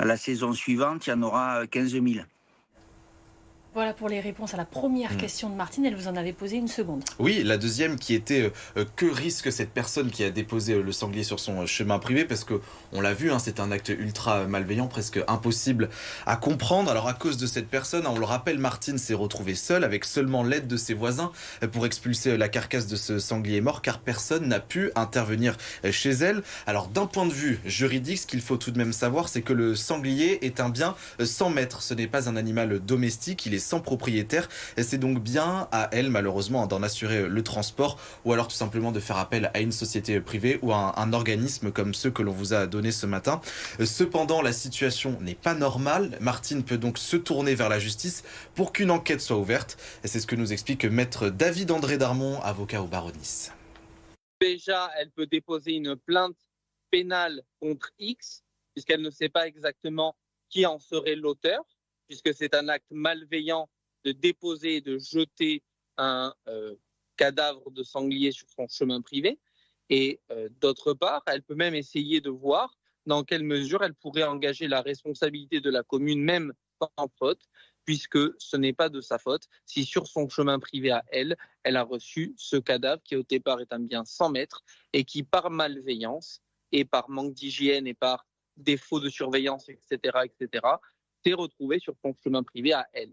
À la saison suivante, il y en aura 15 000. Voilà pour les réponses à la première Mmh. question de Martine. Elle vous en avait posé une seconde. Oui, la deuxième qui était, que risque cette personne qui a déposé, le sanglier sur son, chemin privé? Parce que on l'a vu, hein, c'est un acte ultra malveillant, presque impossible à comprendre. Alors à cause de cette personne, hein, on le rappelle, Martine s'est retrouvée seule avec seulement l'aide de ses voisins, pour expulser, la carcasse de ce sanglier mort, car personne n'a pu intervenir, chez elle. Alors d'un point de vue juridique, ce qu'il faut tout de même savoir, c'est que le sanglier est un bien, sans maître. Ce n'est pas un animal domestique, il est sans propriétaire. Et c'est donc bien à elle, malheureusement, d'en assurer le transport ou alors tout simplement de faire appel à une société privée ou à un organisme comme ceux que l'on vous a donnés ce matin. Cependant, la situation n'est pas normale. Martine peut donc se tourner vers la justice pour qu'une enquête soit ouverte. Et c'est ce que nous explique maître David-André Darmon, avocat au barreau de Nice. Déjà, elle peut déposer une plainte pénale contre X, puisqu'elle ne sait pas exactement qui en serait l'auteur, puisque c'est un acte malveillant de déposer et de jeter un cadavre de sanglier sur son chemin privé. Et d'autre part, elle peut même essayer de voir dans quelle mesure elle pourrait engager la responsabilité de la commune, même sans faute, puisque ce n'est pas de sa faute si sur son chemin privé à elle, elle a reçu ce cadavre qui au départ est un bien sans maître et qui par malveillance et par manque d'hygiène et par défaut de surveillance, etc., s'est retrouvé sur son chemin privé à elle.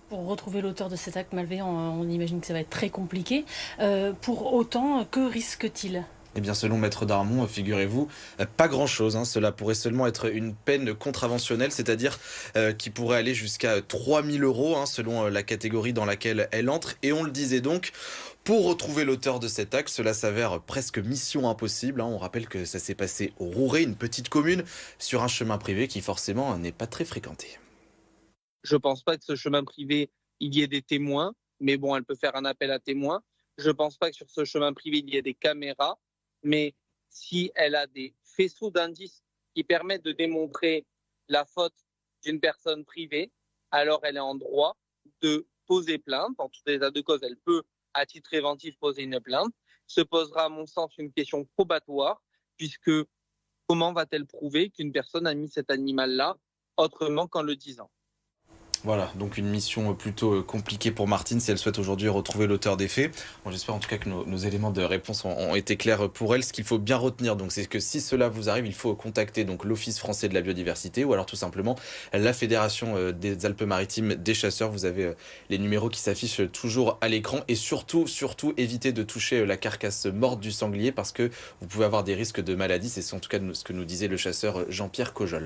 Pour retrouver l'auteur de cet acte malveillant, on imagine que ça va être très compliqué. Pour autant, que risque-t-il? Eh bien, selon Maître Darmon, figurez-vous, pas grand-chose, hein. Cela pourrait seulement être une peine contraventionnelle, c'est-à-dire qui pourrait aller jusqu'à 3 000 €, hein, selon la catégorie dans laquelle elle entre. Et on le disait donc, pour retrouver l'auteur de cet acte, cela s'avère presque mission impossible, hein. On rappelle que ça s'est passé au Rouret, une petite commune, sur un chemin privé qui forcément n'est pas très fréquenté. Je ne pense pas que ce chemin privé, il y ait des témoins, mais bon, elle peut faire un appel à témoins. Je ne pense pas que sur ce chemin privé, il y ait des caméras, mais si elle a des faisceaux d'indices qui permettent de démontrer la faute d'une personne privée, alors elle est en droit de poser plainte. En tout état de cause, elle peut, à titre préventif, poser une plainte. Se posera, à mon sens, une question probatoire, puisque comment va-t-elle prouver qu'une personne a mis cet animal-là autrement qu'en le disant? Voilà, donc une mission plutôt compliquée pour Martine si elle souhaite aujourd'hui retrouver l'auteur des faits. Bon, j'espère en tout cas que nos éléments de réponse ont été clairs pour elle. Ce qu'il faut bien retenir, donc, c'est que si cela vous arrive, il faut contacter donc l'Office français de la biodiversité ou alors tout simplement la Fédération des Alpes-Maritimes des chasseurs. Vous avez les numéros qui s'affichent toujours à l'écran et surtout, évitez de toucher la carcasse morte du sanglier parce que vous pouvez avoir des risques de maladie. C'est en tout cas ce que nous disait le chasseur Jean-Pierre Cojol.